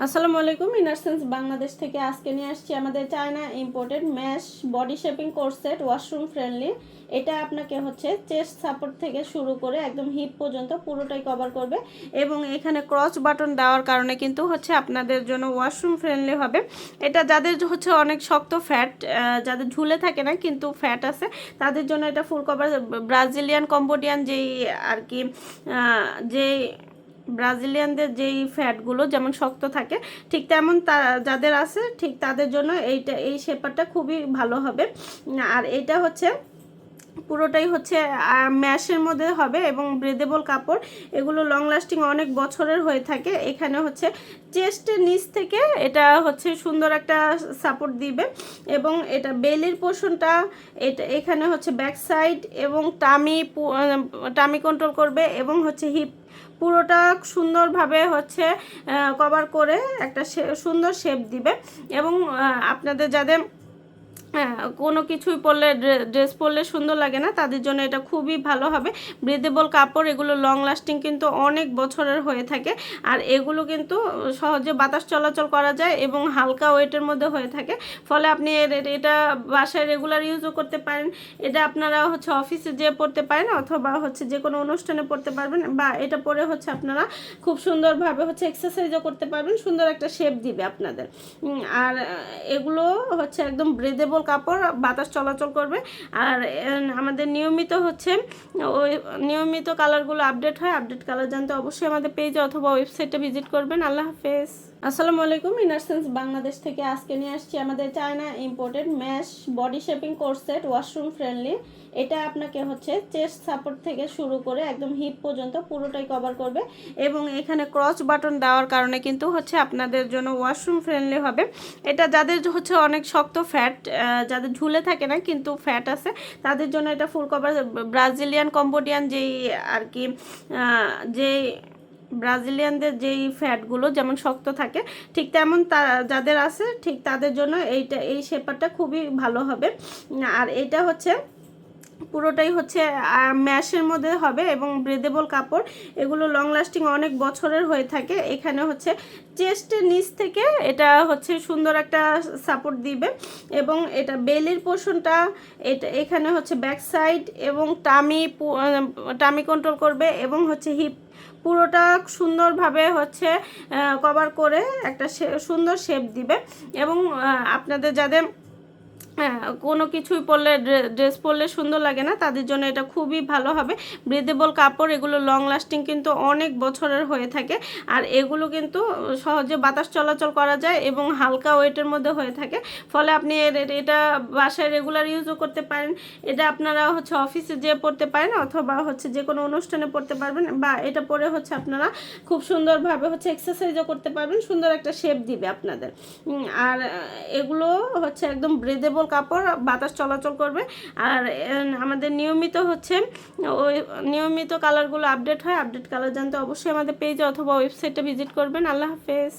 আসসালামু আলাইকুম। Inner sense Bangladesh থেকে আজকে নিয়ে আসছি আমাদের China imported mash body shaping course set, washroom friendly. এটা আপনাকে হচ্ছে চেস্ট সাপোর্ট থেকে শুরু করে একদম হিপ পর্যন্ত পুরোটাই কভার করবে এবং এখানে ক্রস বাটন দেওয়ার কারণে কিন্তু হচ্ছে আপনাদের জন্য ওয়াশরুম ফ্রেন্ডলি হবে। এটা যাদের হচ্ছে অনেক শক্ত ফ্যাট, যাদের ঝুলে থাকে না কিন্তু ফ্যাট আছে, তাদের জন্য এটা ফুল কভার। ব্রাজিলিয়ান কম্বোডিয়ান যেই আর কি যেই ব্রাজিলিয়ানদের যেই ফ্যাটগুলো যেমন শক্ত থাকে, ঠিক তেমন যাদের আছে ঠিক তাদের জন্য এই শেপারটা খুবই ভালো হবে। আর এটা হচ্ছে পুরোটাই হচ্ছে ম্যাশের মধ্যে হবে এবং ব্রেদেবল কাপড়। এগুলো লং লাস্টিং অনেক বছরের হয়ে থাকে। এখানে হচ্ছে চেস্টের নিচ থেকে এটা হচ্ছে সুন্দর একটা সাপোর্ট দিবে এবং এটা বেলির পোর্শনটা, এটা এখানে হচ্ছে ব্যাক সাইড এবং টামি কন্ট্রোল করবে এবং হচ্ছে হিপ পুরোটা সুন্দরভাবে হচ্ছে কভার করে একটা সুন্দর শেপ দিবে। এবং আপনাদের যাদের কোনো কিছুই পরলে ড্রেস পরলে সুন্দর লাগে না, তাদের জন্য এটা খুবই ভালো হবে। ব্রিদেবল কাপড়, এগুলো লং লাস্টিং কিন্তু অনেক বছরের হয়ে থাকে। আর এগুলো কিন্তু সহজে বাতাস চলাচল করা যায় এবং হালকা ওয়েটের মধ্যে হয়ে থাকে। ফলে আপনি এটা বাসায় রেগুলার ইউজও করতে পারেন। এটা আপনারা হচ্ছে অফিসে যেয়ে পড়তে পারেন অথবা হচ্ছে যে কোনো অনুষ্ঠানে পড়তে পারবেন, বা এটা পরে হচ্ছে আপনারা খুব সুন্দরভাবে হচ্ছে এক্সারসাইজও করতে পারবেন। সুন্দর একটা শেপ দিবে আপনাদের। আর এগুলো হচ্ছে একদম ব্রেদেবল কাপড়, বাতাস চলাচল করবে। আর আমাদের নিয়মিত হচ্ছে ওই নিয়মিত কালারগুলো আপডেট হয়। আপডেট কালার জানতে অবশ্যই আমাদের পেজে অথবা ওয়েবসাইটে ভিজিট করবেন। আল্লাহ হাফেজ। আসসালামু আলাইকুম। ইনার সেন্স বাংলাদেশ থেকে আজকে নিয়ে আসছি আমাদের China imported mash body shaping course set, washroom friendly. এটা আপনাকে হচ্ছে চেস্ট সাপোর্ট থেকে শুরু করে একদম হিপ পর্যন্ত পুরোটাই কভার করবে এবং এখানে ক্রস বাটন দেওয়ার কারণে কিন্তু হচ্ছে আপনাদের জন্য ওয়াশরুম ফ্রেন্ডলি হবে। এটা যাদের হচ্ছে অনেক শক্ত ফ্যাট, যাদের ঝুলে থাকে না কিন্তু ফ্যাট আছে, তাদের জন্য এটা ফুল কভার। ব্রাজিলিয়ান কম্বোডিয়ান যেই আর কি যেই ব্রাজিলিয়ানদের যেই ফ্যাটগুলো যেমন শক্ত থাকে, ঠিক তেমন যাদের আছে ঠিক তাদের জন্য এই শেপারটা খুবই ভালো হবে। আর এটা হচ্ছে পুরোটাই হচ্ছে ম্যাশের মধ্যে হবে এবং ব্রেদেবল কাপড়। এগুলো লং লাস্টিং অনেক বছরের হয়ে থাকে। এখানে হচ্ছে চেস্টের নিচ থেকে এটা হচ্ছে সুন্দর একটা সাপোর্ট দিবে এবং এটা বেলির পোর্শনটা, এটা এখানে হচ্ছে ব্যাক সাইড এবং টামি কন্ট্রোল করবে এবং হচ্ছে হিপ পুরোটা সুন্দরভাবে হচ্ছে কভার করে একটা সুন্দর শেপ দিবে। এবং আপনাদের যাদের কোনো কিছুই পরলে ড্রেস পরলে সুন্দর লাগে না, তাদের জন্য এটা খুবই ভালো হবে। ব্রিদেবল কাপড়, এগুলো লং লাস্টিং কিন্তু অনেক বছরের হয়ে থাকে। আর এগুলো কিন্তু সহজে বাতাস চলাচল করা যায় এবং হালকা ওয়েটের মধ্যে হয়ে থাকে। ফলে আপনি এটা বাসায় রেগুলার ইউজও করতে পারেন। এটা আপনারা হচ্ছে অফিসে যেয়ে পড়তে পারেন অথবা হচ্ছে যে কোনো অনুষ্ঠানে পড়তে পারবেন, বা এটা পরে হচ্ছে আপনারা খুব সুন্দরভাবে হচ্ছে এক্সারসাইজও করতে পারবেন। সুন্দর একটা শেপ দিবে আপনাদের। আর এগুলো হচ্ছে একদম ব্রেদেবল কাপড়, বাতাস চলাচল করবে। আর আমাদের নিয়মিত হচ্ছে ওই নিয়মিত কালারগুলো আপডেট হয়। আপডেট কালার জানতে অবশ্যই আমাদের পেজে অথবা ওয়েবসাইটে ভিজিট করবেন। আল্লাহ হাফেজ।